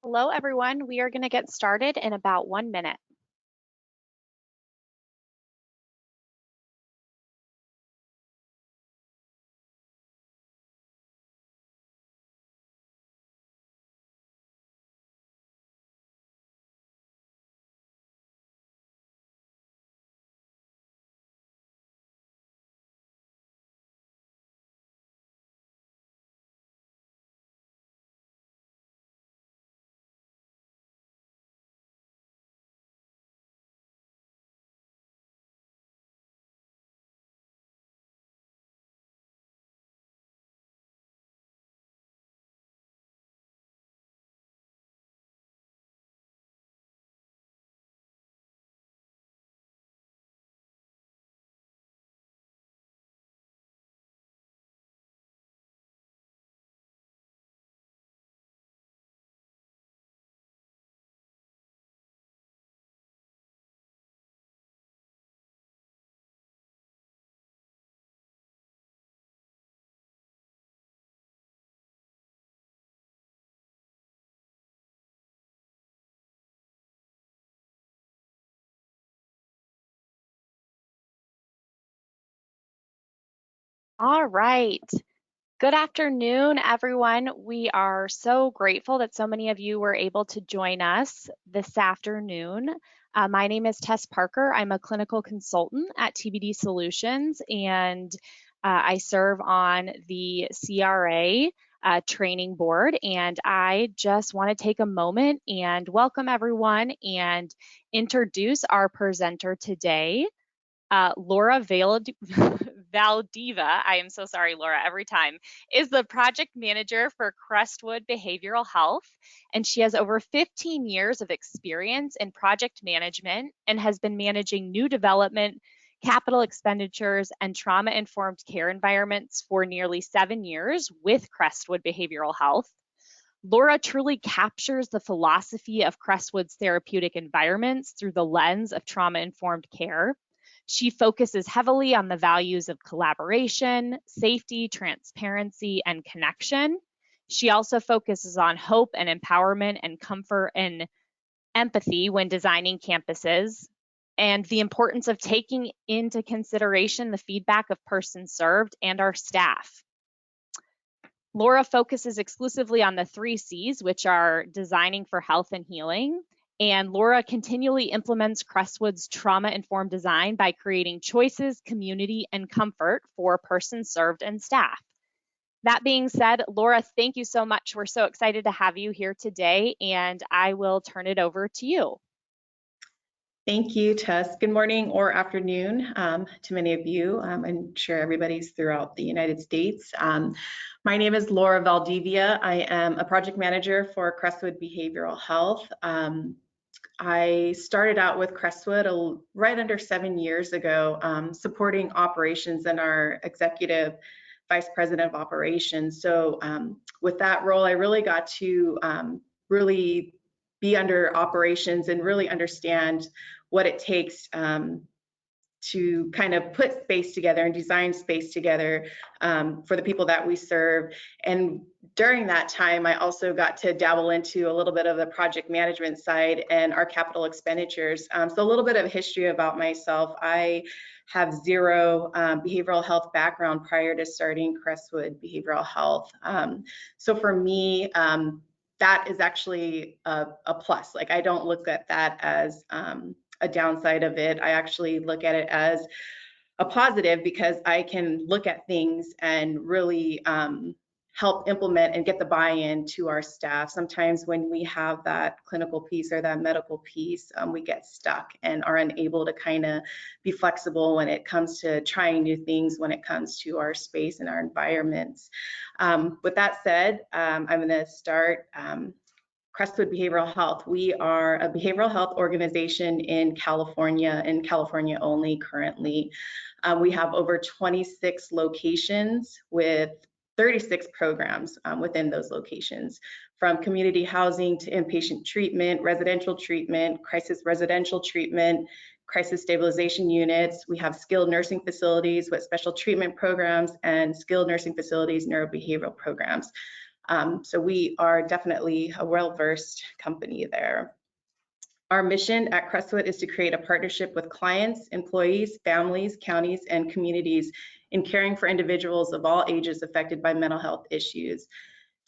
Hello, everyone. We are going to get started in about 1 minute. All right. Good afternoon, everyone. We are so grateful that so many of you were able to join us this afternoon. My name is Tess Parker. I'm a clinical consultant at TBD Solutions, and I serve on the CRA training board. And I just want to take a moment and welcome everyone and introduce our presenter today. Laura Valdiva, I am so sorry, Laura, every time, is the project manager for Crestwood Behavioral Health, and she has over 15 years of experience in project management and has been managing new development, capital expenditures, and trauma-informed care environments for nearly 7 years with Crestwood Behavioral Health. Laura truly captures the philosophy of Crestwood's therapeutic environments through the lens of trauma-informed care. She focuses heavily on the values of collaboration, safety, transparency, and connection. She also focuses on hope and empowerment and comfort and empathy when designing campuses, and the importance of taking into consideration the feedback of persons served and our staff. Laura focuses exclusively on the 3 C's, which are designing for health and healing. And Laura continually implements Crestwood's trauma-informed design by creating choices, community, and comfort for persons served and staff. That being said, Laura, thank you so much. We're so excited to have you here today, and I will turn it over to you. Thank you, Tess. Good morning or afternoon to many of you. I'm sure everybody's throughout the United States. My name is Laura Valdivia. I am a project manager for Crestwood Behavioral Health. I started out with Crestwood right under 7 years ago, supporting operations and our executive vice president of operations. So with that role, I really got to really be under operations and really understand what it takes to kind of put space together and design space together for the people that we serve. And during that time, I also got to dabble into a little bit of the project management side and our capital expenditures. So a little bit of history about myself. I have zero behavioral health background prior to starting Crestwood Behavioral Health. So for me, that is actually a plus. Like, I don't look at that as a downside of it. I actually look at it as a positive because I can look at things and really help implement and get the buy-in to our staff. Sometimes when we have that clinical piece or that medical piece, we get stuck and are unable to kind of be flexible when it comes to trying new things, when it comes to our space and our environments. With that said, I'm going to start Crestwood Behavioral Health. We are a behavioral health organization in California only currently. We have over 26 locations with 36 programs within those locations, from community housing to inpatient treatment, residential treatment, crisis residential treatment, crisis stabilization units. We have skilled nursing facilities with special treatment programs and skilled nursing facilities neurobehavioral programs. So we are definitely a well-versed company there. Our mission at Crestwood is to create a partnership with clients, employees, families, counties, and communities in caring for individuals of all ages affected by mental health issues.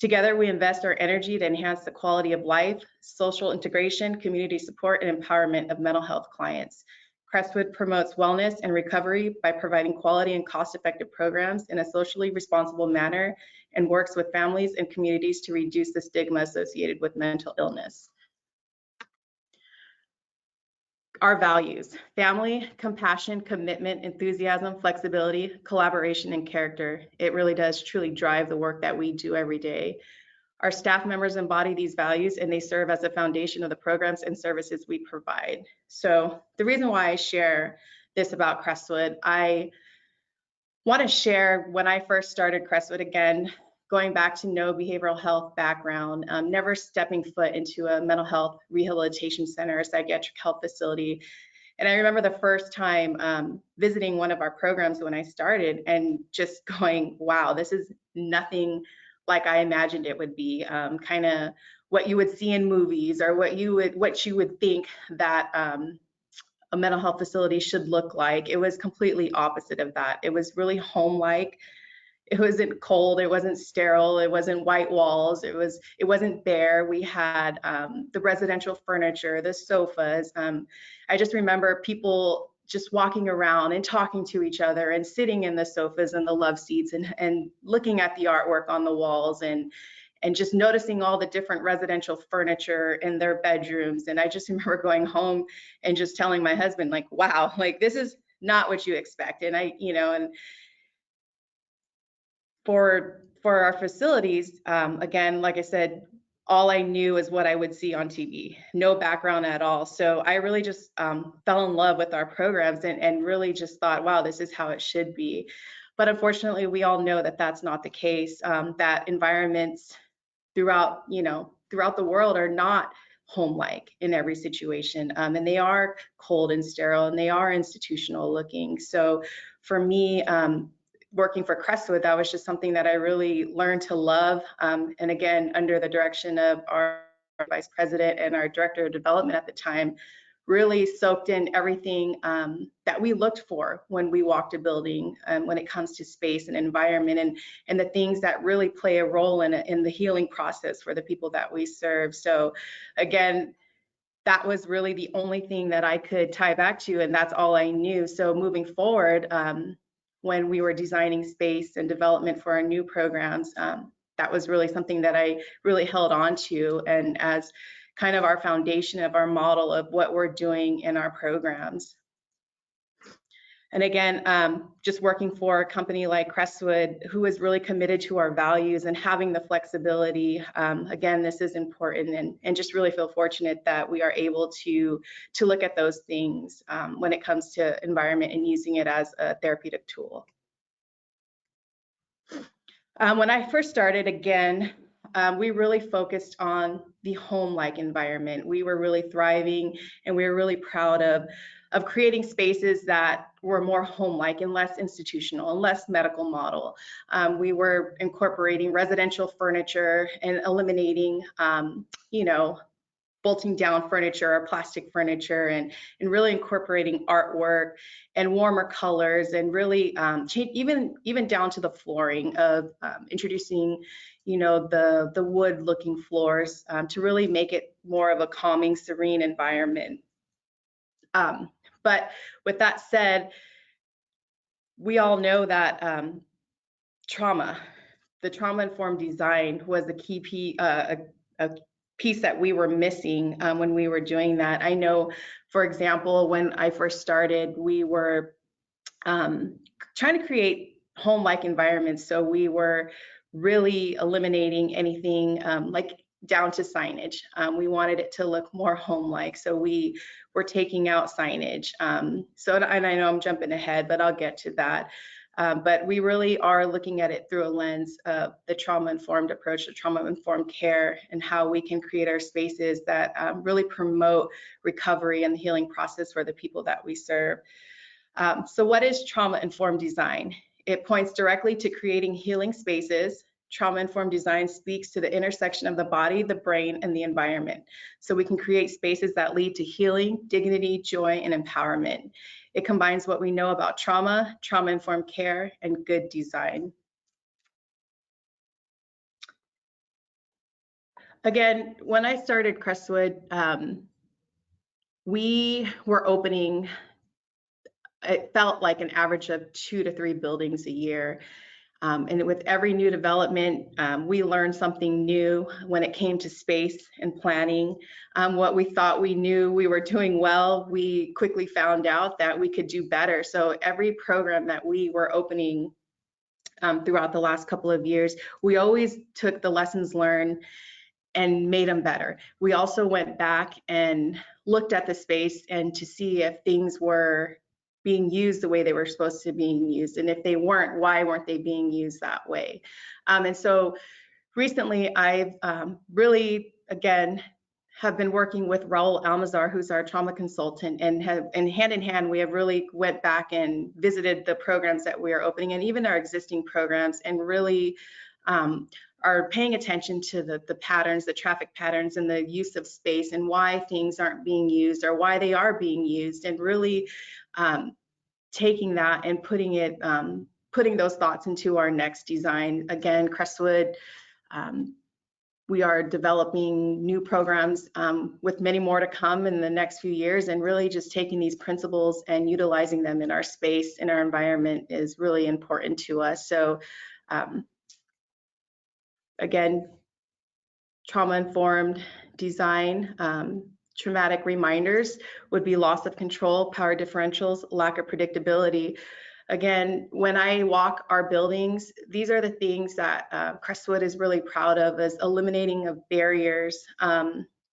Together, we invest our energy to enhance the quality of life, social integration, community support, and empowerment of mental health clients. Crestwood promotes wellness and recovery by providing quality and cost-effective programs in a socially responsible manner and works with families and communities to reduce the stigma associated with mental illness. Our values: family, compassion, commitment, enthusiasm, flexibility, collaboration, and character. It really does truly drive the work that we do every day. Our staff members embody these values and they serve as a foundation of the programs and services we provide. So the reason why I share this about Crestwood, I want to share when I first started Crestwood, again, going back to no behavioral health background, never stepping foot into a mental health rehabilitation center or psychiatric health facility. And I remember the first time visiting one of our programs when I started and just going, wow, this is nothing like I imagined it would be. Kind of what you would see in movies or what you would think that a mental health facility should look like. It was completely opposite of that. It was really home-like. It wasn't cold, it wasn't sterile, it wasn't white walls, it wasn't bare. We had the residential furniture, the sofas. I just remember people just walking around and talking to each other and sitting in the sofas and the love seats and looking at the artwork on the walls and just noticing all the different residential furniture in their bedrooms. And I just remember going home and just telling my husband, like, wow, like this is not what you expect. And and for our facilities, again, like I said, all I knew is what I would see on TV, no background at all. So I really just fell in love with our programs and really just thought, wow, this is how it should be. But unfortunately, we all know that that's not the case, that environments throughout the world are not home-like in every situation, and they are cold and sterile and they are institutional looking. So for me, working for Crestwood, that was just something that I really learned to love. And again, under the direction of our vice president and our director of development at the time, really soaked in everything that we looked for when we walked a building, when it comes to space and environment and the things that really play a role in the healing process for the people that we serve. So again, that was really the only thing that I could tie back to, and that's all I knew. So moving forward, when we were designing space and development for our new programs, that was really something that I really held on to, and as kind of our foundation of our model of what we're doing in our programs. And again, just working for a company like Crestwood, who is really committed to our values and having the flexibility, again, this is important, and just really feel fortunate that we are able to look at those things when it comes to environment and using it as a therapeutic tool. When I first started, again, we really focused on the home-like environment. We were really thriving, and we were really proud of creating spaces that were more home-like and less institutional and less medical model. We were incorporating residential furniture and eliminating, bolting down furniture or plastic furniture, and really incorporating artwork and warmer colors, and really even down to the flooring of introducing, the wood looking floors to really make it more of a calming, serene environment. But with that said, we all know that the trauma-informed design was the key piece that we were missing when we were doing that. I know, for example, when I first started, we were trying to create home-like environments. So we were really eliminating anything like down to signage. We wanted it to look more home-like, so we were taking out signage. And I know I'm jumping ahead, but I'll get to that. But we really are looking at it through a lens of the trauma-informed approach to trauma-informed care, and how we can create our spaces that really promote recovery and the healing process for the people that we serve. So what is trauma-informed design? It points directly to creating healing spaces Trauma-informed design speaks to the intersection of the body, the brain, and the environment. So we can create spaces that lead to healing, dignity, joy, and empowerment. It combines what we know about trauma, trauma-informed care, and good design. Again, when I started Crestwood, we were opening, it felt like an average of 2 to 3 buildings a year. And with every new development, we learned something new when it came to space and planning. What we thought we knew we were doing well, we quickly found out that we could do better. So every program that we were opening throughout the last couple of years, we always took the lessons learned and made them better. We also went back and looked at the space and to see if things were being used the way they were supposed to be used. And if they weren't, why weren't they being used that way? And so recently I've really, again, have been working with Raul Almazar, who's our trauma consultant, and hand in hand, we have really went back and visited the programs that we are opening and even our existing programs, and really are paying attention to the patterns, the traffic patterns, and the use of space, and why things aren't being used or why they are being used, and really taking that and putting those thoughts into our next design. Again, Crestwood, we are developing new programs with many more to come in the next few years, and really just taking these principles and utilizing them in our space, in our environment, is really important to us. So again, trauma-informed design, traumatic reminders would be loss of control, power differentials, lack of predictability. Again, when I walk our buildings, these are the things that Crestwood is really proud of, is eliminating of barriers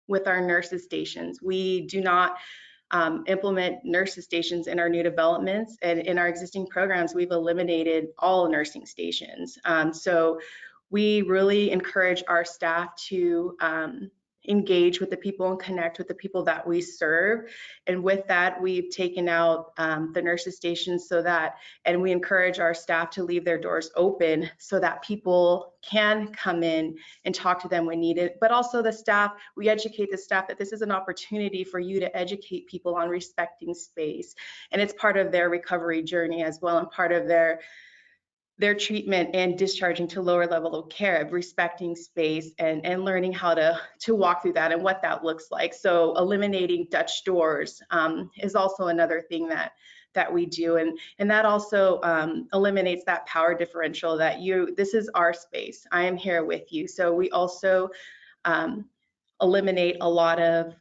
with our nurses stations. We do not implement nurses stations in our new developments, and in our existing programs, we've eliminated all nursing stations. So we really encourage our staff to engage with the people and connect with the people that we serve. And with that, we've taken out the nurses stations so that, and we encourage our staff to leave their doors open so that people can come in and talk to them when needed. But also the staff, we educate the staff that this is an opportunity for you to educate people on respecting space. And it's part of their recovery journey as well, and part of their treatment and discharging to lower level of care, of respecting space and learning how to walk through that and what that looks like. So eliminating Dutch doors is also another thing that we do, and that also eliminates that power differential that this is our space, I am here with you. So we also eliminate a lot of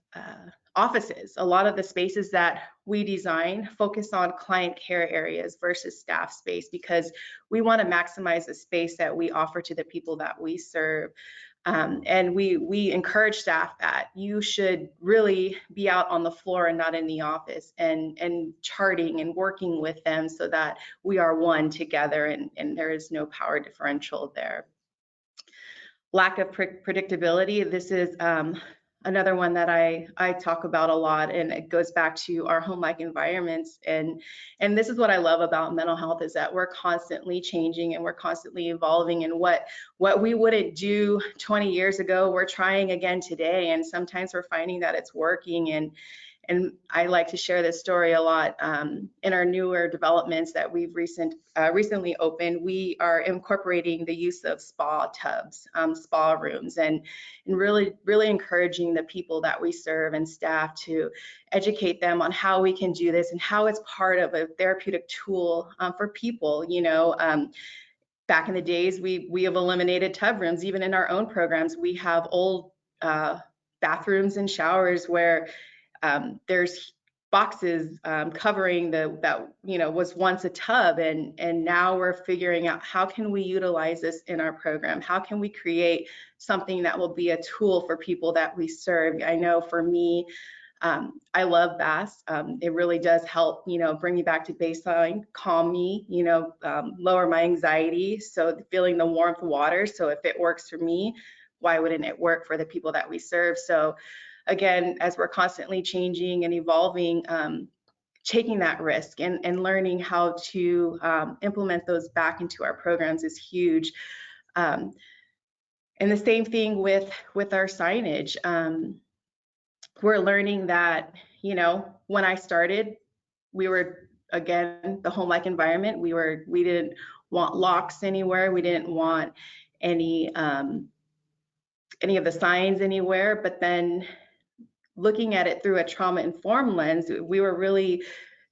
offices. A lot of the spaces that we design focus on client care areas versus staff space, because we want to maximize the space that we offer to the people that we serve. And we encourage staff that you should really be out on the floor and not in the office, and charting and working with them so that we are one together, and there is no power differential there. Lack of predictability. This is another one that I talk about a lot, and it goes back to our home-like environments. And this is what I love about mental health, is that we're constantly changing and we're constantly evolving. And what we wouldn't do 20 years ago, we're trying again today. And sometimes we're finding that it's working. And I like to share this story a lot. In our newer developments that we've recently opened, we are incorporating the use of spa tubs, spa rooms, and really encouraging the people that we serve and staff to educate them on how we can do this and how it's part of a therapeutic tool for people. You know, back in the days, we have eliminated tub rooms. Even in our own programs, we have old bathrooms and showers where there's boxes covering that was once a tub, and now we're figuring out how can we utilize this in our program. How can we create something that will be a tool for people that we serve? I know for me, I love baths. It really does help, bring me back to baseline, calm me, lower my anxiety. So feeling the warmth water. So if it works for me, why wouldn't it work for the people that we serve? So again, as we're constantly changing and evolving, taking that risk and learning how to implement those back into our programs is huge. And the same thing with our signage. We're learning that, you know, when I started, we were, again, the home-like environment. We didn't want locks anywhere. We didn't want any of the signs anywhere. But then looking at it through a trauma-informed lens, we were really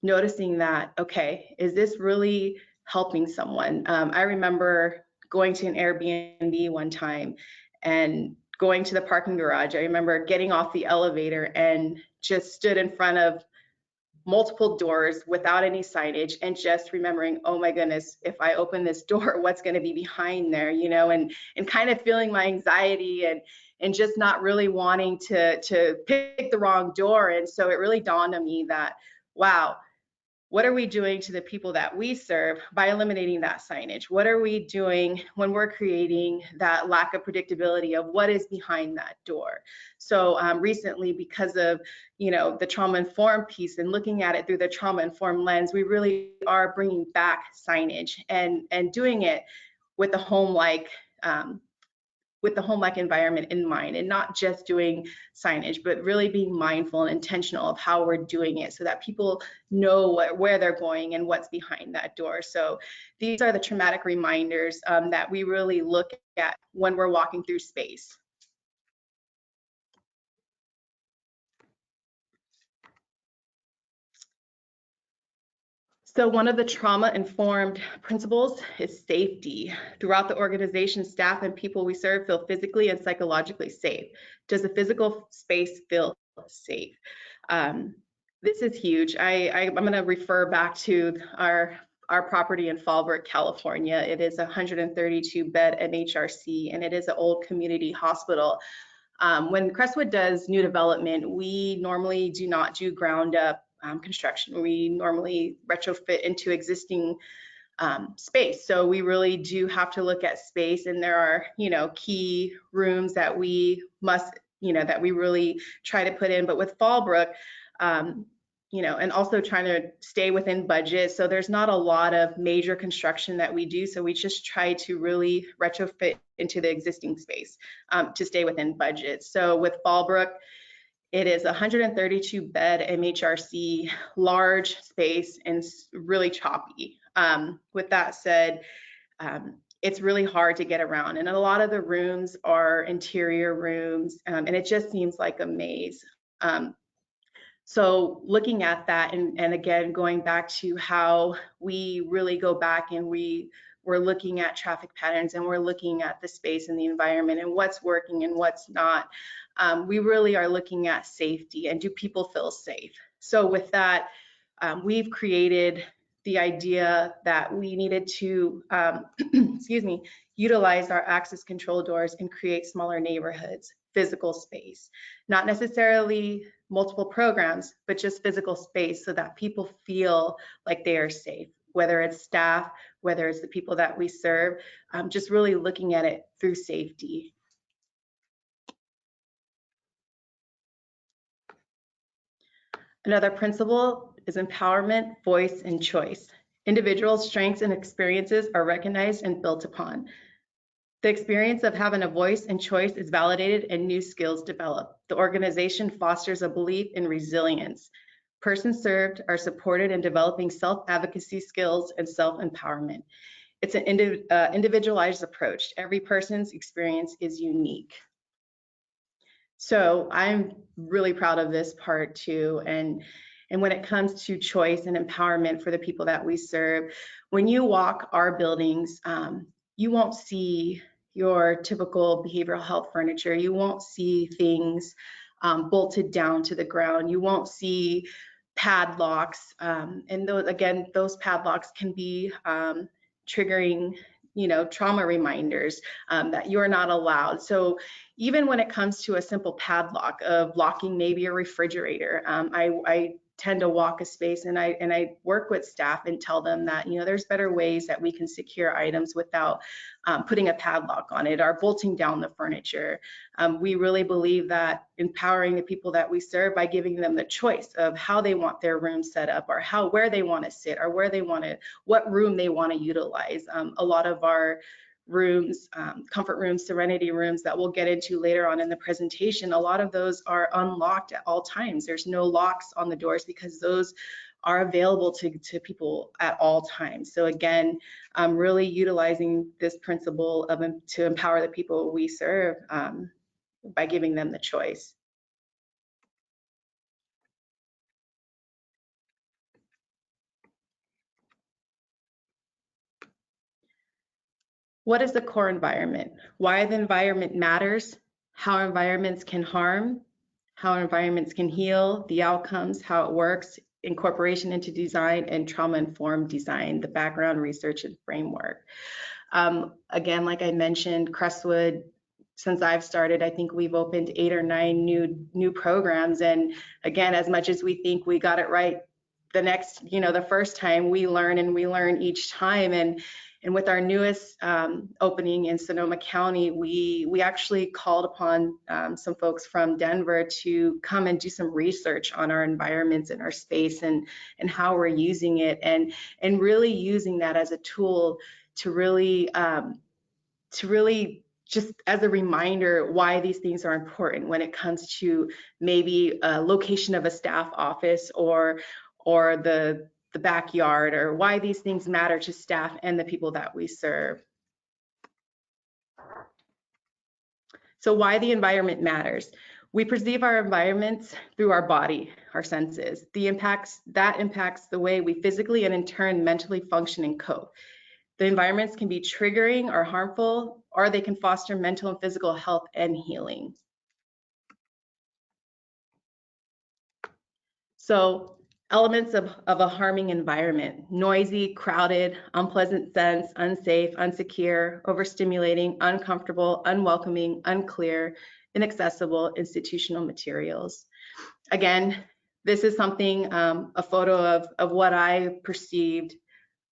noticing that, okay, is this really helping someone? I remember going to an Airbnb one time and going to the parking garage. I remember getting off the elevator and just stood in front of multiple doors without any signage and just remembering, oh my goodness, if I open this door, what's going to be behind there, you know, and kind of feeling my anxiety and just not really wanting to pick the wrong door. And so it really dawned on me that, wow, what are we doing to the people that we serve by eliminating that signage? What are we doing when we're creating that lack of predictability of what is behind that door? So recently, because of, you know, the trauma-informed piece and looking at it through the trauma-informed lens, we really are bringing back signage and doing it with the home-like environment in mind, and not just doing signage, but really being mindful and intentional of how we're doing it so that people know where they're going and what's behind that door. So these are the traumatic reminders that we really look at when we're walking through space. So one of the trauma-informed principles is safety. Throughout the organization, staff and people we serve feel physically and psychologically safe. Does the physical space feel safe? This is huge. I'm going to refer back to our property in Fallbrook, California. It is a 132-bed MHRC, and it is an old community hospital. When Crestwood does new development, we normally do not do ground up construction. We normally retrofit into existing space. So we really do have to look at space, and there are, you know, key rooms that we must, you know, that we really try to put in. But with Fallbrook, you know, and also trying to stay within budget. So there's not a lot of major construction that we do. So we just try to really retrofit into the existing space to stay within budget. So with Fallbrook, it is a 132-bed MHRC, large space, and really choppy. With that said, it's really hard to get around. And a lot of the rooms are interior rooms, and it just seems like a maze. So looking at that, and again, going back to how we really go back and we're looking at traffic patterns, and we're looking at the space and the environment and what's working and what's not. We really are looking at safety and do people feel safe? So with that, we've created the idea that we needed to, excuse me, utilize our access control doors and create smaller neighborhoods, physical space, not necessarily multiple programs, but just physical space so that people feel like they are safe, whether it's staff, whether it's the people that we serve, just really looking at it through safety. Another principle is empowerment, voice, and choice. Individuals' strengths and experiences are recognized and built upon. The experience of having a voice and choice is validated and new skills develop. The organization fosters a belief in resilience. Persons served are supported in developing self-advocacy skills and self-empowerment. It's an individualized approach. Every person's experience is unique. So I'm really proud of this part too. And when it comes to choice and empowerment for the people that we serve, when you walk our buildings, you won't see your typical behavioral health furniture. You won't see things bolted down to the ground. You won't see padlocks. And those, again, those padlocks can be triggering, you know, trauma reminders that you're not allowed. So even when it comes to a simple padlock of locking maybe a refrigerator, I tend to walk a space and I work with staff and tell them that, you know, there's better ways that we can secure items without putting a padlock on it or bolting down the furniture. We really believe that empowering the people that we serve by giving them the choice of how they want their room set up, or where they want to sit, or what room they want to utilize. A lot of our rooms, comfort rooms, serenity rooms that we'll get into later on in the presentation, a lot of those are unlocked at all times. There's no locks on the doors because those are available to people at all times. So again, really utilizing this principle of to empower the people we serve by giving them the choice. What is the core environment? Why the environment matters, how environments can harm, how environments can heal, the outcomes, how it works, incorporation into design, and trauma-informed design, the background research and framework. Again, like I mentioned, Crestwood, since I've started, I think we've opened 8 or 9 new programs. And again, as much as we think we got it right the first time, we learn and we learn each time. And with our newest opening in Sonoma County, we actually called upon some folks from Denver to come and do some research on our environments and our space and how we're using it, and really using that as a tool to really just as a reminder why these things are important when it comes to maybe a location of a staff office or the backyard, or why these things matter to staff and the people that we serve. So why the environment matters. We perceive our environments through our body, our senses. That impacts the way we physically and in turn mentally function and cope. The environments can be triggering or harmful, or they can foster mental and physical health and healing. So elements of a harming environment: noisy, crowded, unpleasant scents, unsafe, unsecure, overstimulating, uncomfortable, unwelcoming, unclear, inaccessible institutional materials. Again, this is something, a photo of what I perceived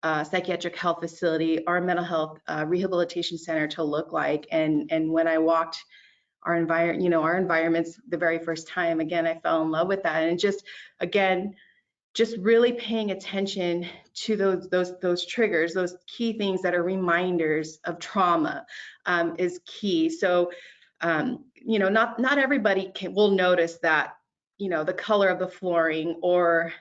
psychiatric health facility, our mental health rehabilitation center to look like. And when I walked our environments the very first time, again, I fell in love with that. And just really paying attention to those triggers, those key things that are reminders of trauma is key. So, not everybody will notice that, the color of the flooring, or,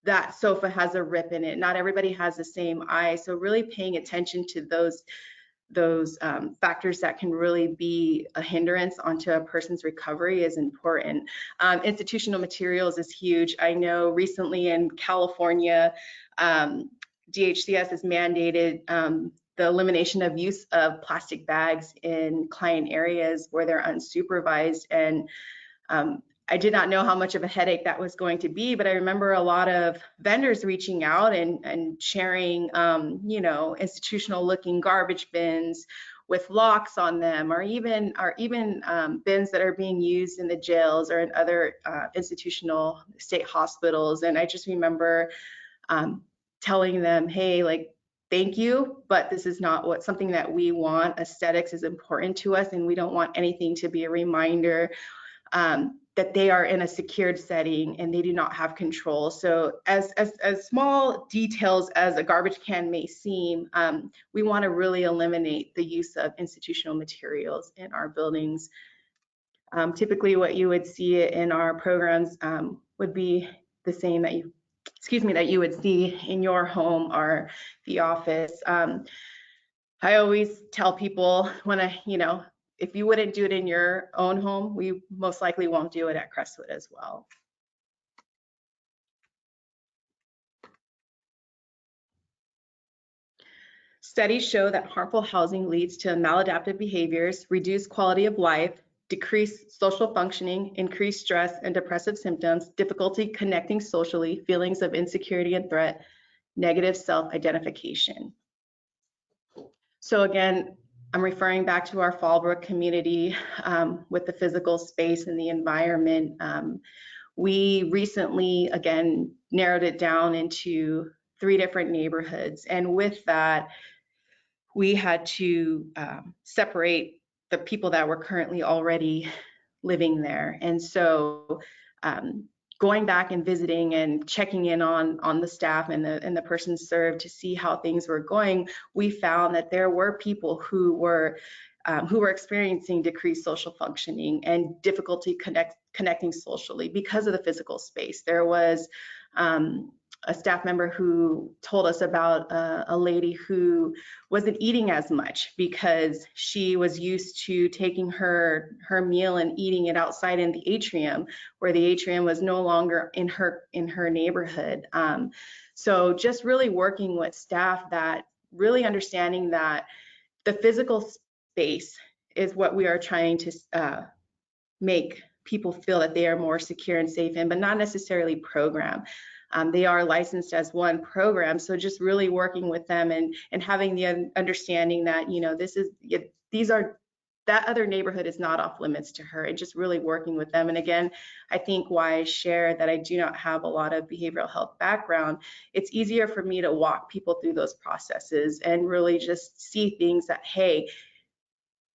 that sofa has a rip in it. Not everybody has the same eye. So really paying attention to those factors that can really be a hindrance onto a person's recovery is important. Institutional materials is huge. I know recently in California, DHCS has mandated the elimination of use of plastic bags in client areas where they're unsupervised. And I did not know how much of a headache that was going to be, but I remember a lot of vendors reaching out and sharing, institutional looking garbage bins with locks on them, or even bins that are being used in the jails or in other institutional state hospitals. And I just remember telling them, hey, like, thank you, but this is not something that we want. Aesthetics is important to us, and we don't want anything to be a reminder that they are in a secured setting and they do not have control. So as small details as a garbage can may seem, we want to really eliminate the use of institutional materials in our buildings. Typically what you would see in our programs would be the same that you would see in your home or the office. I always tell people if you wouldn't do it in your own home, we most likely won't do it at Crestwood as well. Studies show that harmful housing leads to maladaptive behaviors, reduced quality of life, decreased social functioning, increased stress and depressive symptoms, difficulty connecting socially, feelings of insecurity and threat, negative self-identification. So again, I'm referring back to our Fallbrook community with the physical space and the environment. We recently, again, narrowed it down into 3 different neighborhoods. And with that, we had to separate the people that were currently already living there. And so going back and visiting and checking in on the staff and the person served to see how things were going, we found that there were people who were experiencing decreased social functioning and difficulty connecting socially because of the physical space. There was a staff member who told us about a lady who wasn't eating as much because she was used to taking her meal and eating it outside in the atrium, where the atrium was no longer in her neighborhood. So just really working with staff, that really understanding that the physical space is what we are trying to make people feel that they are more secure and safe in, but not necessarily program. They are licensed as one program, so just really working with them and having the understanding that, you know, that other neighborhood is not off limits to her, and just really working with them. And again, I think why I share that I do not have a lot of behavioral health background, it's easier for me to walk people through those processes and really just see things that, hey,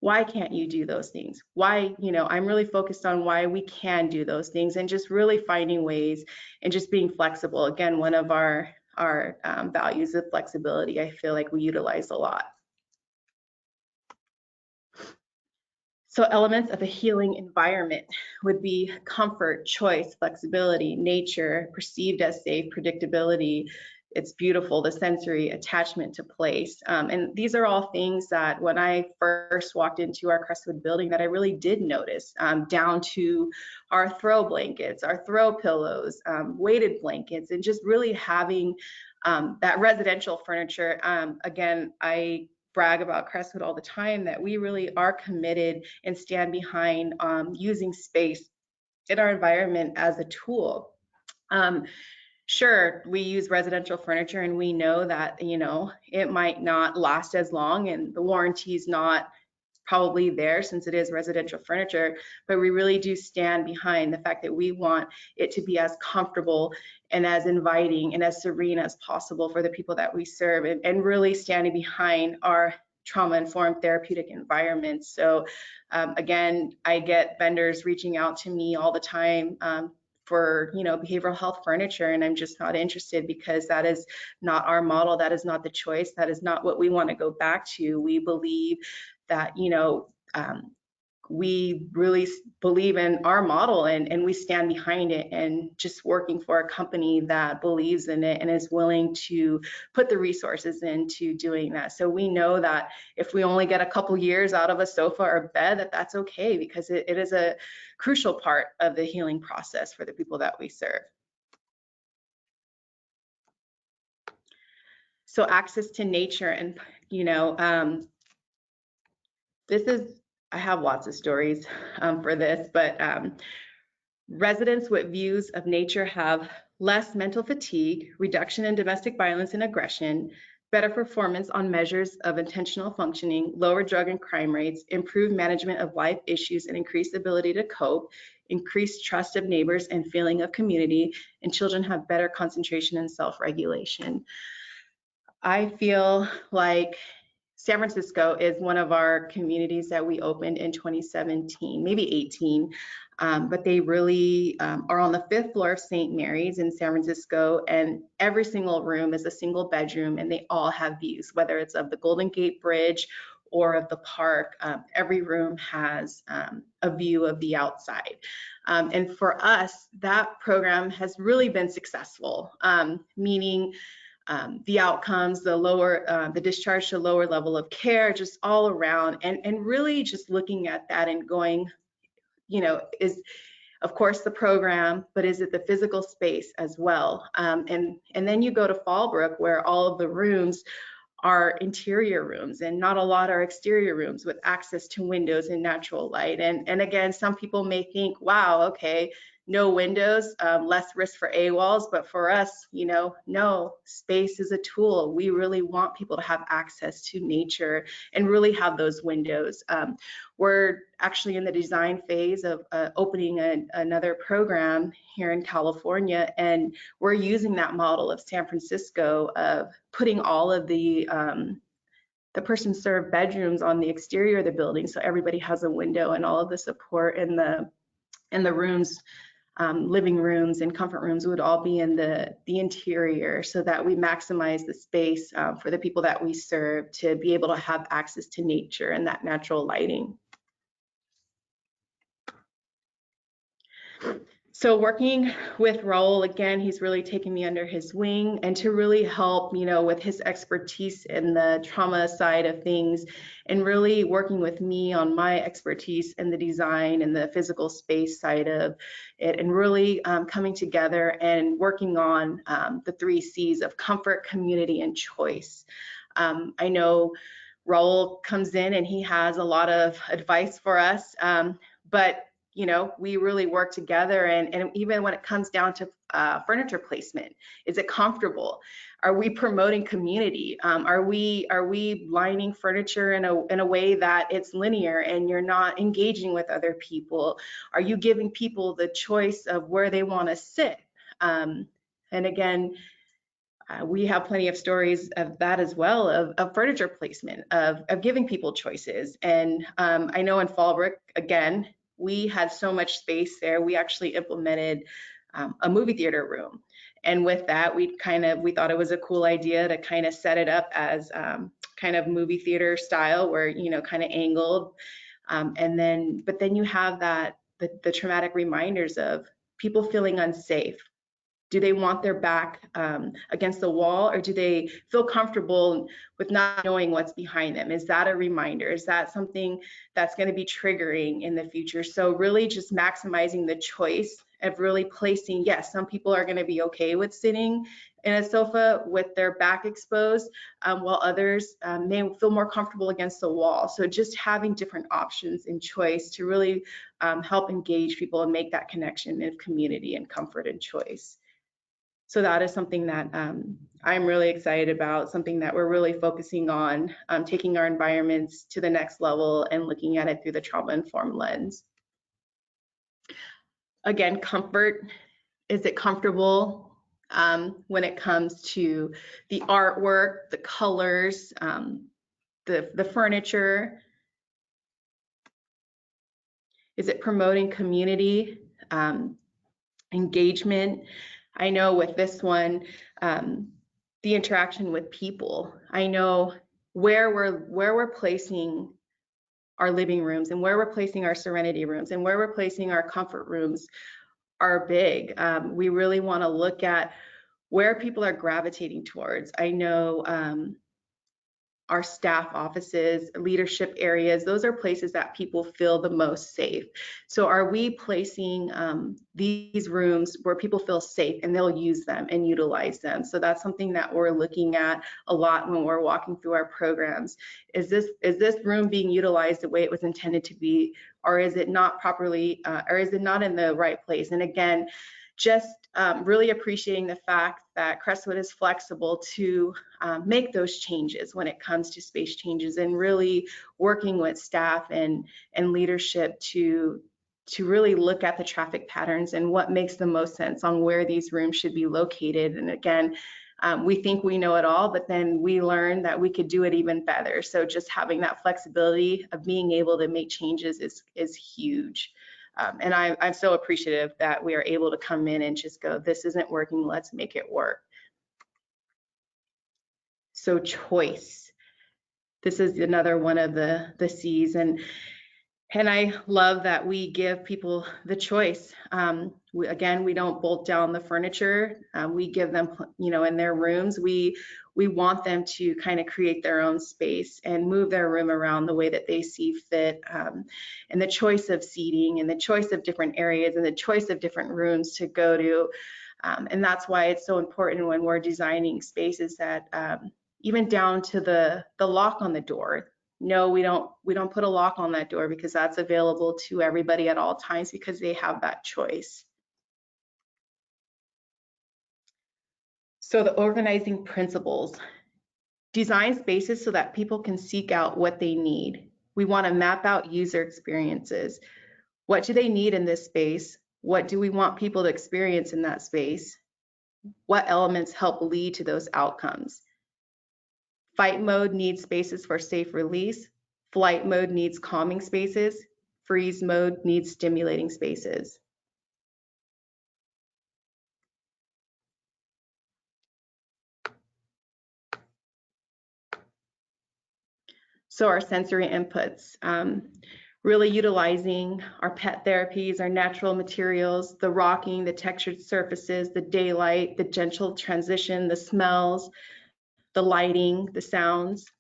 why can't you do those things? Why, you know, I'm really focused on why we can do those things, and just really finding ways and just being flexible. Again, one of our values of flexibility, I feel like we utilize a lot. So elements of a healing environment would be comfort, choice, flexibility, nature, perceived as safe, predictability. It's beautiful, the sensory attachment to place. And these are all things that when I first walked into our Crestwood building that I really did notice, down to our throw blankets, our throw pillows, weighted blankets, and just really having that residential furniture. Again, I brag about Crestwood all the time that we really are committed and stand behind using space in our environment as a tool. Sure, we use residential furniture and we know that, you know, it might not last as long and the warranty is not probably there since it is residential furniture, but we really do stand behind the fact that we want it to be as comfortable and as inviting and as serene as possible for the people that we serve, and really standing behind our trauma-informed therapeutic environments. So again, I get vendors reaching out to me all the time for, you know, behavioral health furniture, and I'm just not interested because that is not our model. That is not the choice. That is not what we want to go back to. We believe that, you know, we really believe in our model, and we stand behind it, and just working for a company that believes in it and is willing to put the resources into doing that. So we know that if we only get a couple years out of a sofa or bed, that's okay, because it is a crucial part of the healing process for the people that we serve. So access to nature, and, you know, I have lots of stories for this, but residents with views of nature have less mental fatigue, reduction in domestic violence and aggression, better performance on measures of intentional functioning, lower drug and crime rates, improved management of life issues and increased ability to cope, increased trust of neighbors and feeling of community, and children have better concentration and self-regulation. I feel like San Francisco is one of our communities that we opened in 2017, maybe 18, but they really are on the 5th floor of St. Mary's in San Francisco, and every single room is a single bedroom, and they all have views, whether it's of the Golden Gate Bridge or of the park. Every room has a view of the outside. And for us, that program has really been successful, meaning the outcomes, the discharge to lower level of care, just all around, and really just looking at that and going, you know, is of course the program, but is it the physical space as well? And then you go to Fallbrook, where all of the rooms are interior rooms and not a lot are exterior rooms with access to windows and natural light. And again, some people may think, wow, okay, no windows, less risk for AWOLs, but for us, you know, no, space is a tool. We really want people to have access to nature and really have those windows. We're actually in the design phase of opening another program here in California, and we're using that model of San Francisco of putting all of the person served bedrooms on the exterior of the building, so everybody has a window, and all of the support in the rooms living rooms and comfort rooms would all be in the interior, so that we maximize the space for the people that we serve to be able to have access to nature and that natural lighting. So working with Raul, again, he's really taken me under his wing and to really help, with his expertise in the trauma side of things, and really working with me on my expertise in the design and the physical space side of it, and really coming together and working on the 3 C's of comfort, community, and choice. I know Raul comes in and he has a lot of advice for us, but we really work together, and even when it comes down to furniture placement, is it comfortable? Are we promoting community? Are we lining furniture in a way that it's linear and you're not engaging with other people? Are you giving people the choice of where they want to sit? And again, we have plenty of stories of that as well, of furniture placement, of giving people choices. And I know in Fallbrook, again, we had so much space there, we actually implemented a movie theater room. And with that, we thought it was a cool idea to kind of set it up as kind of movie theater style, where, kind of angled. But then you have the traumatic reminders of people feeling unsafe. Do they want their back against the wall, or do they feel comfortable with not knowing what's behind them? Is that a reminder? Is that something that's going to be triggering in the future? So really just maximizing the choice of really placing, yes, some people are going to be okay with sitting in a sofa with their back exposed, while others may feel more comfortable against the wall. So just having different options and choice to really help engage people and make that connection of community and comfort and choice. So that is something that I'm really excited about, something that we're really focusing on, taking our environments to the next level and looking at it through the trauma-informed lens. Again, comfort. Is it comfortable when it comes to the artwork, the colors, the furniture? Is it promoting community, engagement? I know with this one, the interaction with people. I know where we're placing our living rooms and where we're placing our serenity rooms and where we're placing our comfort rooms are big. We really want to look at where people are gravitating towards. I know our staff offices, leadership areas, those are places that people feel the most safe. So are we placing these rooms where people feel safe and they'll use them and utilize them? So that's something that we're looking at a lot when we're walking through our programs. Is this room being utilized the way it was intended to be, or is it not properly, or is it not in the right place? And again, just really appreciating the fact that Crestwood is flexible to make those changes when it comes to space changes, and really working with staff and leadership to really look at the traffic patterns and what makes the most sense on where these rooms should be located. And again, we think we know it all, but then we learn that we could do it even better. So just having that flexibility of being able to make changes is huge. And I'm so appreciative that we are able to come in and just go, this isn't working, let's make it work. So choice. This is another one of the C's, and I love that we give people the choice. Again, we don't bolt down the furniture. We give them, in their rooms, we want them to kind of create their own space and move their room around the way that they see fit. And the choice of seating and the choice of different areas and the choice of different rooms to go to. And that's why it's so important when we're designing spaces that even down to the lock on the door. No, we don't put a lock on that door, because that's available to everybody at all times, because they have that choice. So the organizing principles. Design spaces so that people can seek out what they need. We want to map out user experiences. What do they need in this space? What do we want people to experience in that space? What elements help lead to those outcomes? Fight mode needs spaces for safe release. Flight mode needs calming spaces. Freeze mode needs stimulating spaces. So our sensory inputs, really utilizing our pet therapies, our natural materials, the rocking, the textured surfaces, the daylight, the gentle transition, the smells, the lighting, the sounds.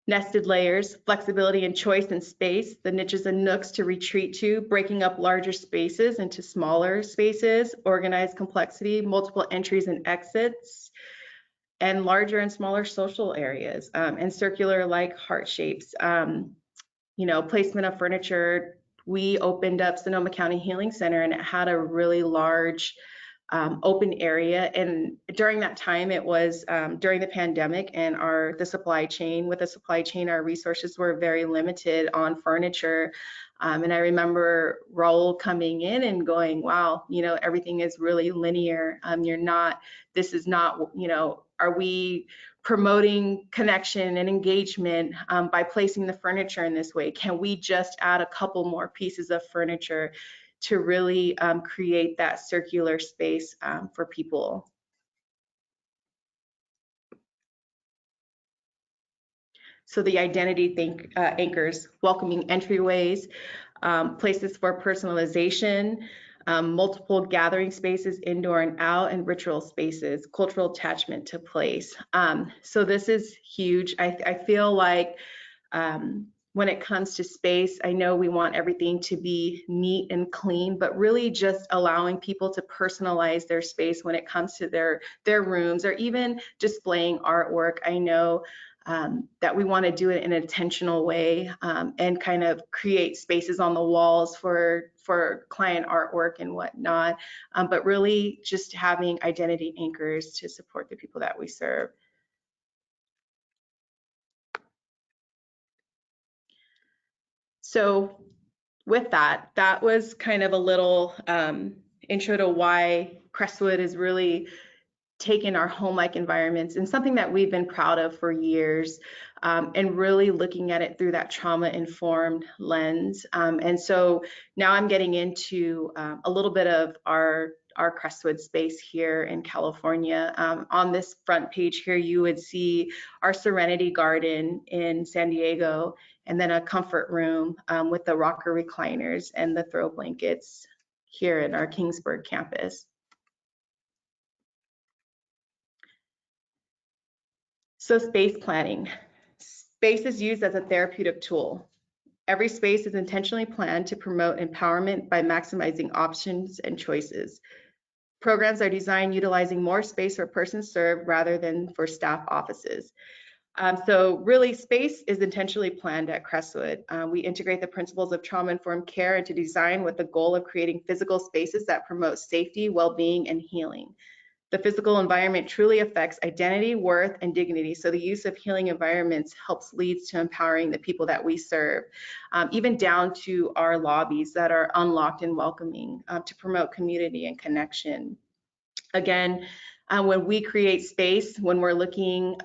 Nested layers, flexibility and choice in space, the niches and nooks to retreat to, breaking up larger spaces into smaller spaces, organized complexity, multiple entries and exits, and larger and smaller social areas, and circular like heart shapes. Placement of furniture. We opened up Sonoma County Healing Center, and it had a really large open area. And during that time, it was during the pandemic, and the supply chain, our resources were very limited on furniture. And I remember Raul coming in and going, wow, everything is really linear. This is not, are we promoting connection and engagement by placing the furniture in this way? Can we just add a couple more pieces of furniture to really create that circular space for people? So the identity anchors, welcoming entryways, places for personalization, multiple gathering spaces, indoor and out, and ritual spaces, cultural attachment to place. So this is huge. I feel like when it comes to space, I know we want everything to be neat and clean, but really just allowing people to personalize their space when it comes to their rooms, or even displaying artwork. I know that we want to do it in an intentional way, and kind of create spaces on the walls for client artwork and whatnot, but really just having identity anchors to support the people that we serve. So with that was kind of a little intro to why Crestwood is really taken our home-like environments and something that we've been proud of for years, and really looking at it through that trauma-informed lens. And so now I'm getting into a little bit of our Crestwood space here in California. On this front page here, you would see our Serenity Garden in San Diego, and then a comfort room with the rocker recliners and the throw blankets here at our Kingsburg campus. So space planning. Space is used as a therapeutic tool. Every space is intentionally planned to promote empowerment by maximizing options and choices. Programs are designed utilizing more space for persons served rather than for staff offices. So really, space is intentionally planned at Crestwood. We integrate the principles of trauma-informed care into design with the goal of creating physical spaces that promote safety, well-being, and healing. The physical environment truly affects identity, worth, and dignity. So the use of healing environments leads to empowering the people that we serve, even down to our lobbies that are unlocked and welcoming, to promote community and connection. Again, when we create space, when we're looking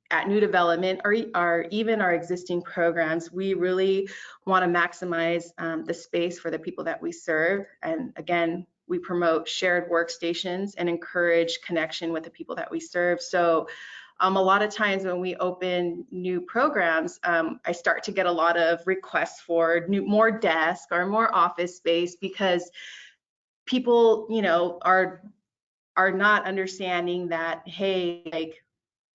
at new development or even our existing programs, we really want to maximize the space for the people that we serve. And again, we promote shared workstations and encourage connection with the people that we serve. So a lot of times when we open new programs, I start to get a lot of requests for more desk or more office space, because people, are not understanding that, hey, like,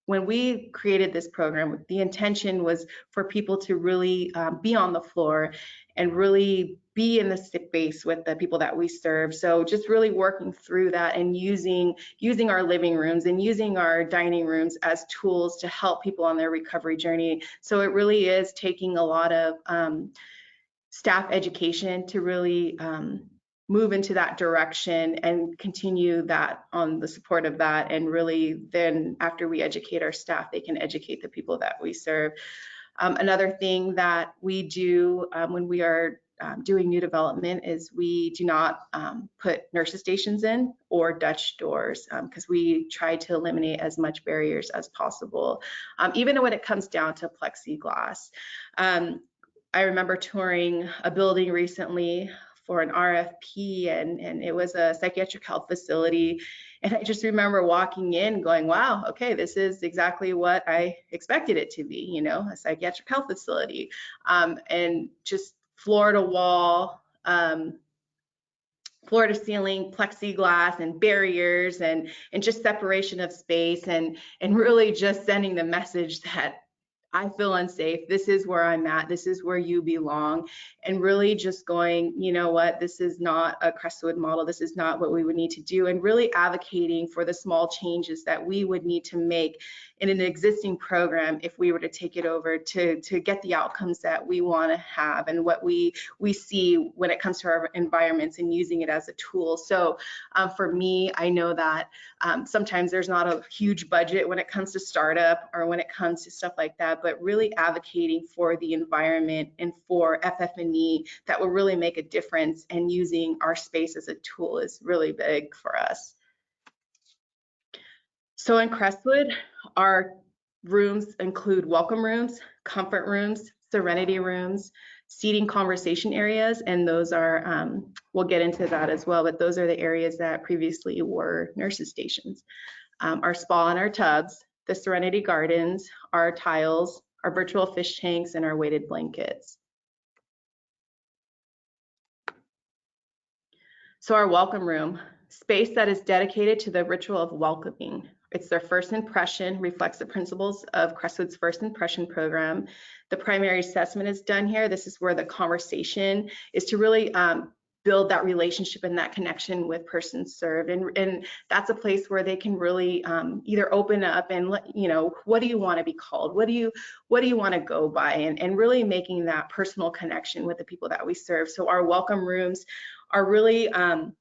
when we created this program, the intention was for people to really be on the floor and really be in the space with the people that we serve. So just really working through that and using our living rooms and using our dining rooms as tools to help people on their recovery journey. So it really is taking a lot of staff education to really move into that direction and continue that on the support of that. And really then after we educate our staff, they can educate the people that we serve. Another thing that we do when we are doing new development is we do not put nurses stations in or Dutch doors, because we try to eliminate as much barriers as possible, even when it comes down to plexiglass. I remember touring a building recently for an RFP, and it was a psychiatric health facility, And I just remember walking in going, wow, okay, this is exactly what I expected it to be, you know, a psychiatric health facility. And just floor to wall, floor to ceiling plexiglass and barriers and just separation of space and really just sending the message that I feel unsafe. This is where I'm at. This is where you belong. And really just going, you know what, this is not a Crestwood model. This is not what we would need to do. And really advocating for the small changes that we would need to make in an existing program if we were to take it over to get the outcomes that we want to have and what we see when it comes to our environments and using it as a tool. So for me, I know that sometimes there's not a huge budget when it comes to startup or when it comes to stuff like that, but really advocating for the environment and for FF&E that will really make a difference, and using our space as a tool is really big for us. So in Crestwood, our rooms include welcome rooms, comfort rooms, serenity rooms, seating conversation areas, and those are, we'll get into that as well, but those are the areas that previously were nurses' stations. Our spa and our tubs, the serenity gardens, our tiles, our virtual fish tanks, and our weighted blankets. So our welcome room, space that is dedicated to the ritual of welcoming. It's their first impression, reflects the principles of Crestwood's first impression program. The primary assessment is done here. This is where the conversation is to really build that relationship and that connection with persons served. And that's a place where they can really either open up and let, you know, what do you want to be called? What do you want to go by? And really making that personal connection with the people that we serve. So our welcome rooms are really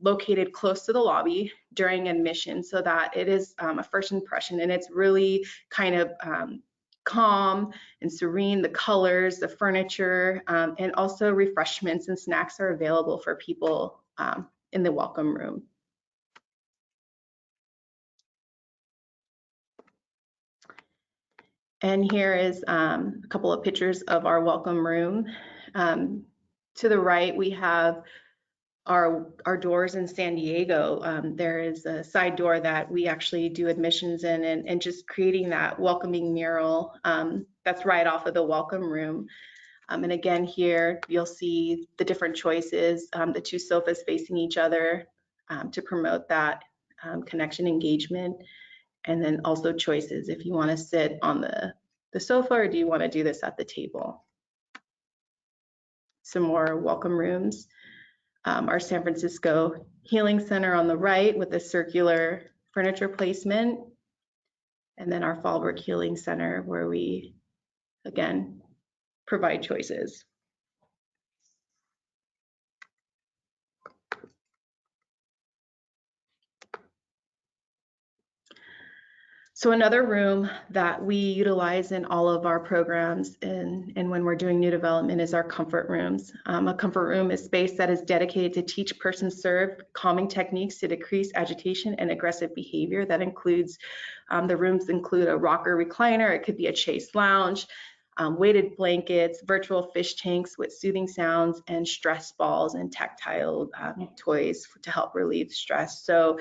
located close to the lobby during admission, so that it is a first impression, and it's really kind of calm and serene. The colors, the furniture, and also refreshments and snacks are available for people in the welcome room. And here is a couple of pictures of our welcome room. To the right, we have our doors in San Diego. There is a side door that we actually do admissions in, and just creating that welcoming mural that's right off of the welcome room. And again, here you'll see the different choices, the two sofas facing each other to promote that connection engagement. And then also choices if you want to sit on the sofa, or do you want to do this at the table. Some more welcome rooms. Our San Francisco Healing Center on the right with a circular furniture placement. And then our Fallbrook Healing Center, where we, again, provide choices. So another room that we utilize in all of our programs and when we're doing new development is our comfort rooms. A comfort room is space that is dedicated to teach persons served calming techniques to decrease agitation and aggressive behavior. That includes, the rooms include a rocker recliner, it could be a chaise lounge, weighted blankets, virtual fish tanks with soothing sounds, and stress balls and tactile toys to help relieve stress. So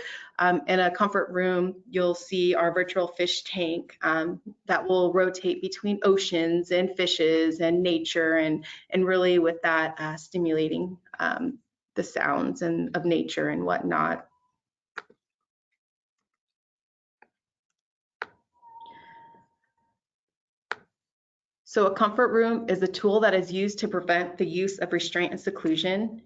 in a comfort room, you'll see our virtual fish tank that will rotate between oceans and fishes and nature, and really with that stimulating the sounds of nature and whatnot. So a comfort room is a tool that is used to prevent the use of restraint and seclusion.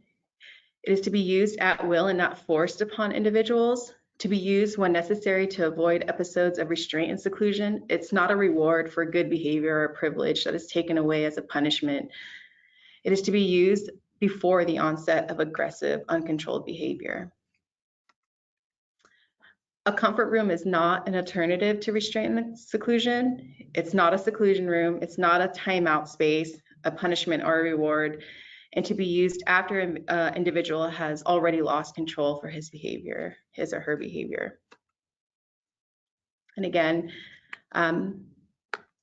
It is to be used at will and not forced upon individuals, to be used when necessary to avoid episodes of restraint and seclusion. It's not a reward for good behavior or a privilege that is taken away as a punishment. It is to be used before the onset of aggressive, uncontrolled behavior. A comfort room is not an alternative to restraint and seclusion. It's not a seclusion room. It's not a timeout space, a punishment or a reward, and to be used after an individual has already lost control for his behavior, his or her behavior. And again,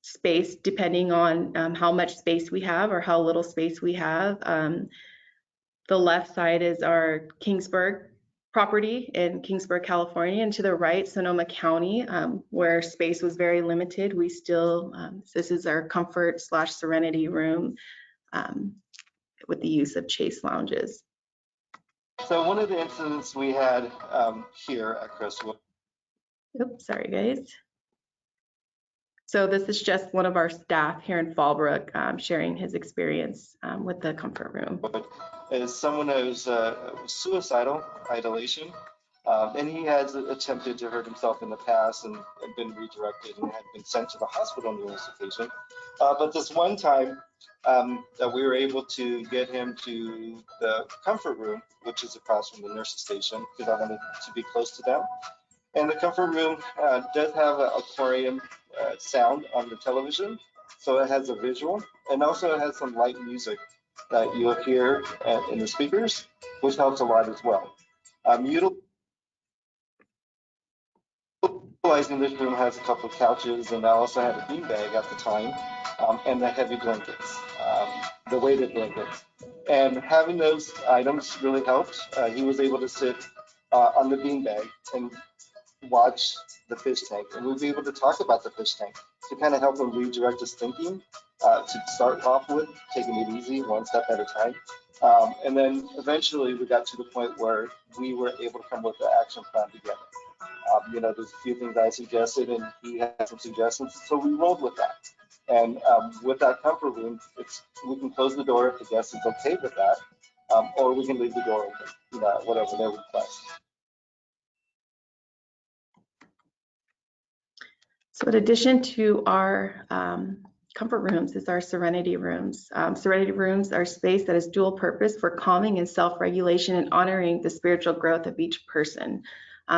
space, depending on how much space we have or how little space we have. The left side is our Kingsburg property in Kingsburg, California, and to the right, Sonoma County, where space was very limited. We still, this is our comfort / serenity room with the use of chase lounges. So one of the incidents we had here at Crestwood. Oops, sorry guys. So this is just one of our staff here in Fallbrook sharing his experience with the comfort room. Is someone who's suicidal, ideation, and he has attempted to hurt himself in the past and been redirected and had been sent to the hospital on numerous occasions. But this one time that we were able to get him to the comfort room, which is across from the nurse's station, because I wanted to be close to them. And the comfort room does have an aquarium sound on the television, so it has a visual, and also it has some light music that you'll hear in the speakers, which helps a lot as well. Utilizing this room has a couple of couches, and I also had a beanbag at the time, and the heavy blankets, the weighted blankets. And having those items really helped. He was able to sit on the beanbag and watch the fish tank, and we'll be able to talk about the fish tank to kind of help him redirect his thinking to start off with, taking it easy, one step at a time. And then eventually we got to the point where we were able to come with the action plan together. There's a few things I suggested, and he had some suggestions, so we rolled with that. And with that comfort room, we can close the door if the guest is okay with that, or we can leave the door open, whatever their request. So in addition to our comfort rooms is our serenity rooms. Serenity rooms are space that is dual purpose for calming and self-regulation and honoring the spiritual growth of each person.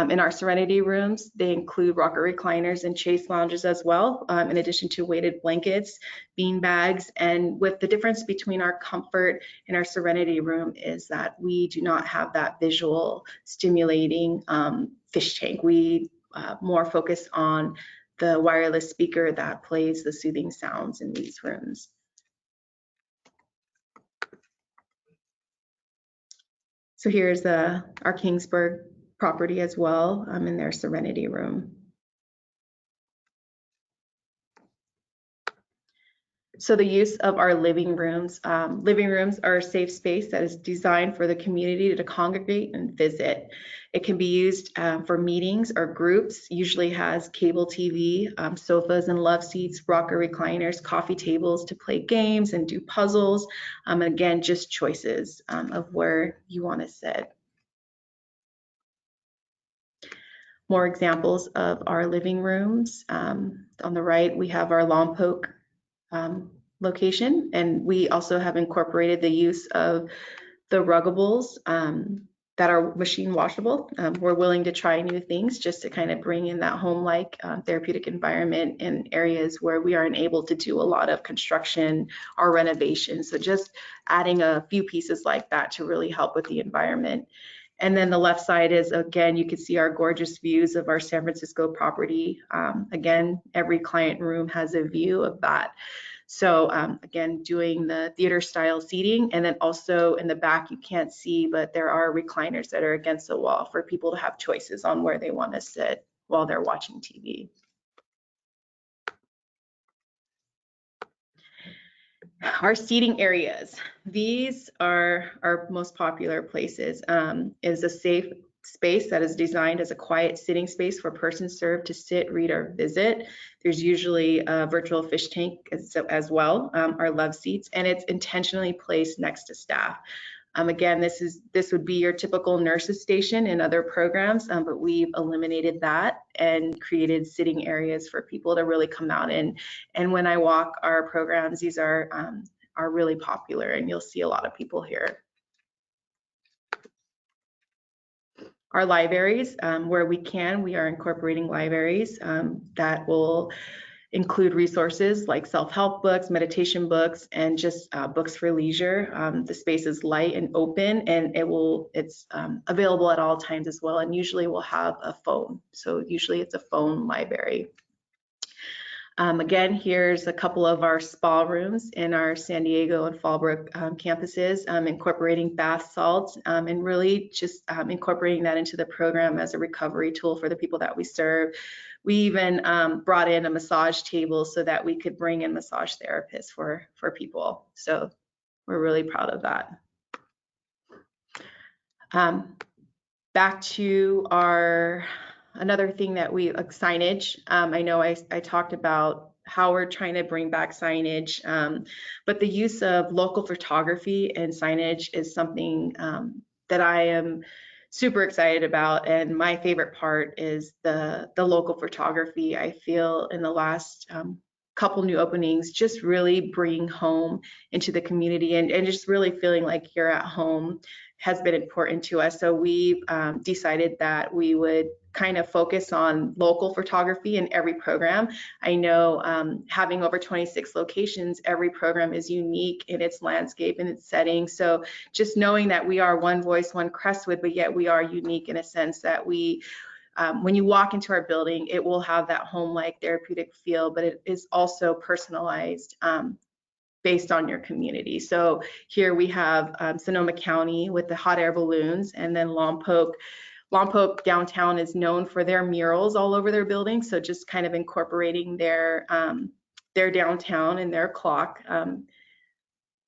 In our serenity rooms, they include rocker recliners and chase lounges as well, in addition to weighted blankets, bean bags. And with the difference between our comfort and our serenity room is that we do not have that visual stimulating fish tank. We more focus on the wireless speaker that plays the soothing sounds in these rooms. So here's our Kingsburg property as well in their serenity room. So the use of our living rooms. Living rooms are a safe space that is designed for the community to congregate and visit. It can be used for meetings or groups, usually has cable TV, sofas and love seats, rocker recliners, coffee tables to play games and do puzzles. And again, just choices of where you want to sit. More examples of our living rooms. On the right, we have our Lompoc location, and we also have incorporated the use of the ruggables that are machine washable. We're willing to try new things just to kind of bring in that home-like therapeutic environment in areas where we aren't able to do a lot of construction or renovation. So just adding a few pieces like that to really help with the environment. And then the left side is, again, you can see our gorgeous views of our San Francisco property. Again, every client room has a view of that. So again, doing the theater style seating, and then also in the back, you can't see, but there are recliners that are against the wall for people to have choices on where they want to sit while they're watching TV. Our seating areas. These are our most popular places. Is a safe space that is designed as a quiet sitting space for persons served to sit, read, or visit. There's usually a virtual fish tank as well, our love seats, and it's intentionally placed next to staff. Again, this would be your typical nurse's station in other programs, but we've eliminated that and created sitting areas for people to really come out in. And when I walk our programs, these are really popular, and you'll see a lot of people here. Our libraries, where we can, we are incorporating libraries that will include resources like self-help books, meditation books, and just books for leisure. The space is light and open, and it's available at all times as well, and usually we'll have a phone. So usually it's a phone library. Again, here's a couple of our spa rooms in our San Diego and Fallbrook campuses, incorporating bath salts and really just incorporating that into the program as a recovery tool for the people that we serve. We even brought in a massage table so that we could bring in massage therapists for people. So we're really proud of that. Back to our another thing that we signage. I know I talked about how we're trying to bring back signage, but the use of local photography and signage is something that I am super excited about, and my favorite part is the local photography. I feel in the last couple new openings just really bring home into the community and just really feeling like you're at home has been important to us. So we've decided that we would kind of focus on local photography in every program. I know having over 26 locations, every program is unique in its landscape and its setting. So just knowing that we are one voice, one Crestwood, but yet we are unique in a sense that we, when you walk into our building, it will have that home-like therapeutic feel, but it is also personalized based on your community. So here we have Sonoma County with the hot air balloons, and then Lompoc downtown is known for their murals all over their buildings. So just kind of incorporating their downtown and their clock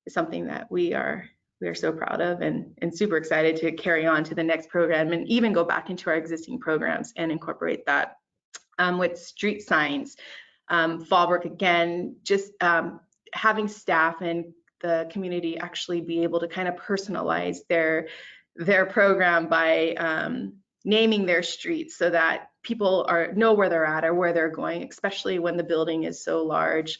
is something that we are so proud of and super excited to carry on to the next program and even go back into our existing programs and incorporate that with street signs. Fallbrook, again, just having staff and the community actually be able to kind of personalize their program by naming their streets so that people know where they're at or where they're going, especially when the building is so large.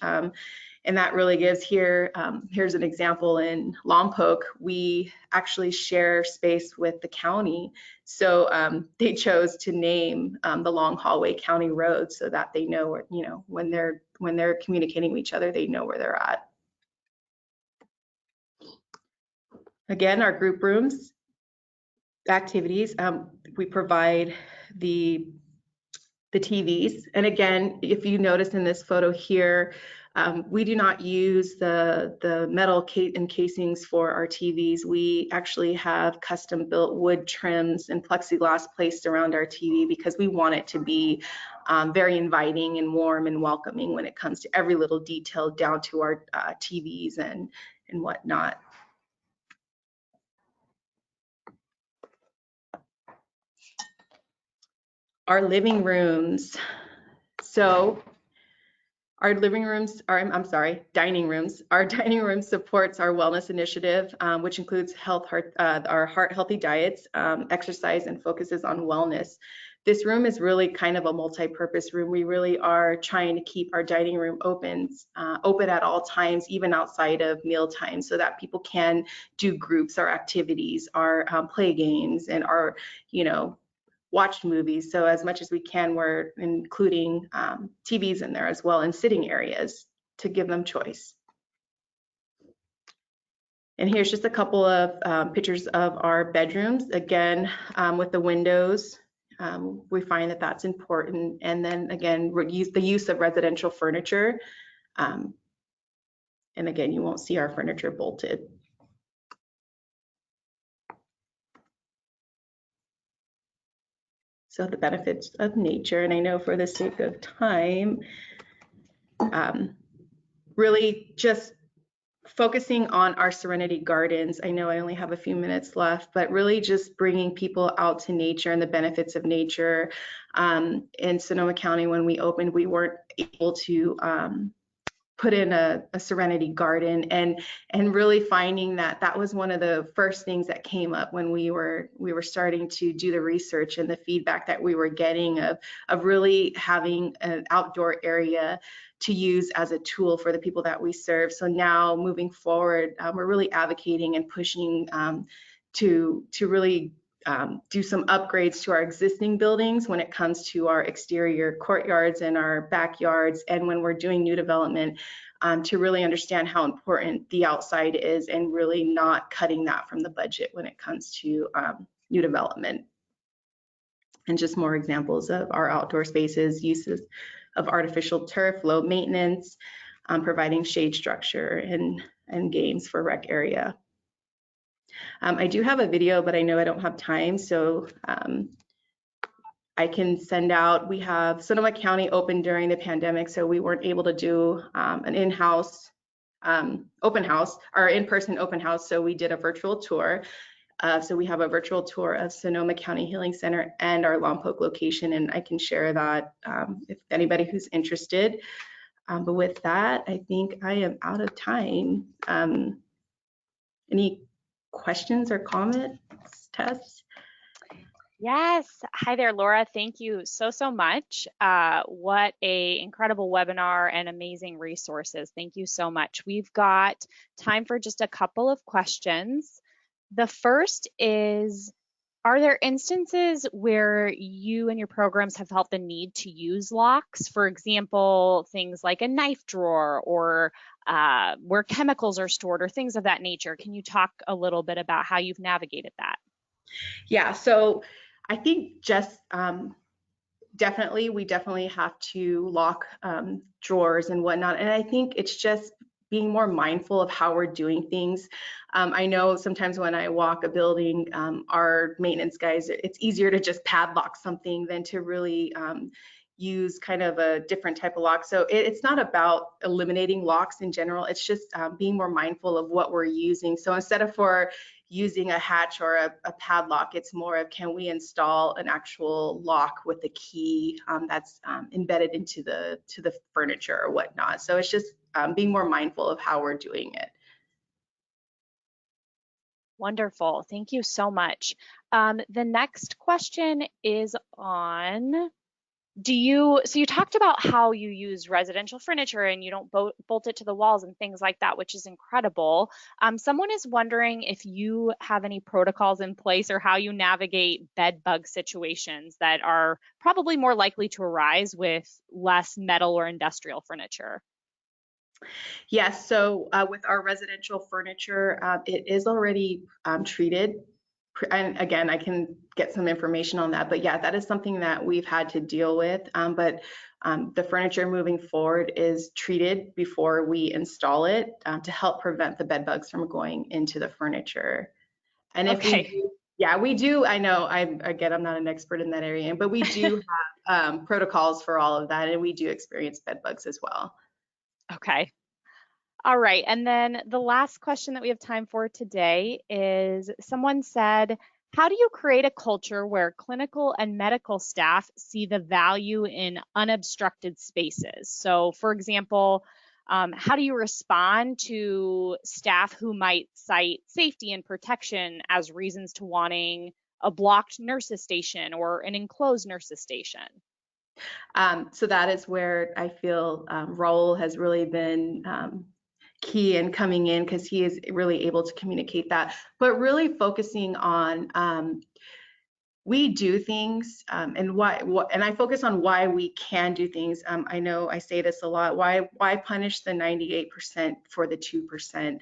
And that really gives here's an example in Lompoc. We actually share space with the county. So they chose to name the long hallway county road so that they know where, when they're communicating with each other, they know where they're at. Again, our group rooms, activities, we provide the TVs. And again, if you notice in this photo here, we do not use the metal encasings for our TVs. We actually have custom built wood trims and plexiglass placed around our TV because we want it to be very inviting and warm and welcoming when it comes to every little detail down to our TVs and whatnot. Our living rooms. So our living rooms are, dining rooms. Our dining room supports our wellness initiative, which includes our heart healthy diets, exercise, and focuses on wellness. This room is really kind of a multi-purpose room. We really are trying to keep our dining room open at all times, even outside of meal time, so that people can do groups or activities, our play games, and our, watch movies. So as much as we can, we're including TVs in there as well and sitting areas to give them choice. And here's just a couple of pictures of our bedrooms. Again, with the windows, we find that that's important. And then again, the use of residential furniture. And again, you won't see our furniture bolted. So the benefits of nature, and I know for the sake of time, really just focusing on our Serenity Gardens. I know I only have a few minutes left, but really just bringing people out to nature and the benefits of nature. In Sonoma County, when we opened, we weren't able to put in a Serenity Garden, and really finding that was one of the first things that came up when we were starting to do the research, and the feedback that we were getting of really having an outdoor area to use as a tool for the people that we serve. So now moving forward, we're really advocating and pushing to really do some upgrades to our existing buildings when it comes to our exterior courtyards and our backyards, and when we're doing new development, to really understand how important the outside is and really not cutting that from the budget when it comes to new development. And just more examples of our outdoor spaces, uses of artificial turf, low maintenance, providing shade structure and games for rec area. I do have a video, but I know I don't have time, so I can send out. We have Sonoma County open during the pandemic, so we weren't able to do an in-house open house or in-person open house, so we did a virtual tour. So we have a virtual tour of Sonoma County Healing Center and our Lompoc location, and I can share that if anybody who's interested. But with that, I think I am out of time. Any questions or comments, Tess? Yes. Hi there, Laura. Thank you so much. What a incredible webinar and amazing resources. Thank you so much. We've got time for just a couple of questions. The first is, are there instances where you and your programs have felt the need to use locks? For example, things like a knife drawer or where chemicals are stored or things of that nature. Can you talk a little bit about how you've navigated that? Yeah, so I think just we definitely have to lock drawers and whatnot. And I think it's just being more mindful of how we're doing things. I know sometimes when I walk a building, our maintenance guys, it's easier to just padlock something than to really use kind of a different type of lock. So it's not about eliminating locks in general. It's just being more mindful of what we're using. So instead of using a hatch or a padlock, it's more of, can we install an actual lock with a key that's embedded into the furniture or whatnot. So it's just being more mindful of how we're doing it. Wonderful. Thank you so much. The next question is on, so you talked about how you use residential furniture and you don't bolt it to the walls and things like that, which is incredible. Someone is wondering if you have any protocols in place or how you navigate bed bug situations that are probably more likely to arise with less metal or industrial furniture. Yes, so with our residential furniture, it is already treated. And again, I can get some information on that, but yeah, that is something that we've had to deal with. But the furniture moving forward is treated before we install it to help prevent the bed bugs from going into the furniture. And if we do, yeah, we do. I know, I'm not an expert in that area, but we do have protocols for all of that, and we do experience bed bugs as well. Okay. All right. And then the last question that we have time for today is, someone said, how do you create a culture where clinical and medical staff see the value in unobstructed spaces? So, for example, how do you respond to staff who might cite safety and protection as reasons to wanting a blocked nurses station or an enclosed nurses station? So that is where I feel Raul has really been key in coming in, because he is really able to communicate that, but really focusing on we do things and why, and I focus on why we can do things. I know I say this a lot. Why punish the 98% for the 2%?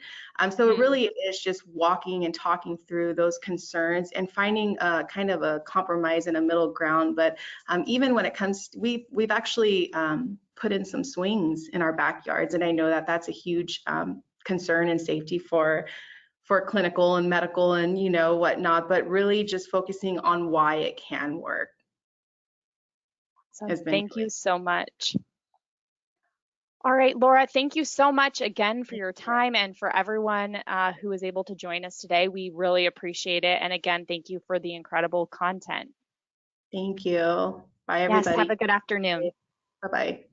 So it really is just walking and talking through those concerns and finding kind of a compromise and a middle ground. But even when it comes, we've actually put in some swings in our backyards, and I know that that's a huge concern and safety for clinical and medical and whatnot, but really just focusing on why it can work. So thank you so much. All right, Laura, thank you so much again for your time and for everyone who was able to join us today. We really appreciate it. And again, thank you for the incredible content. Thank you. Bye, everybody. Yes, have a good afternoon. Bye-bye.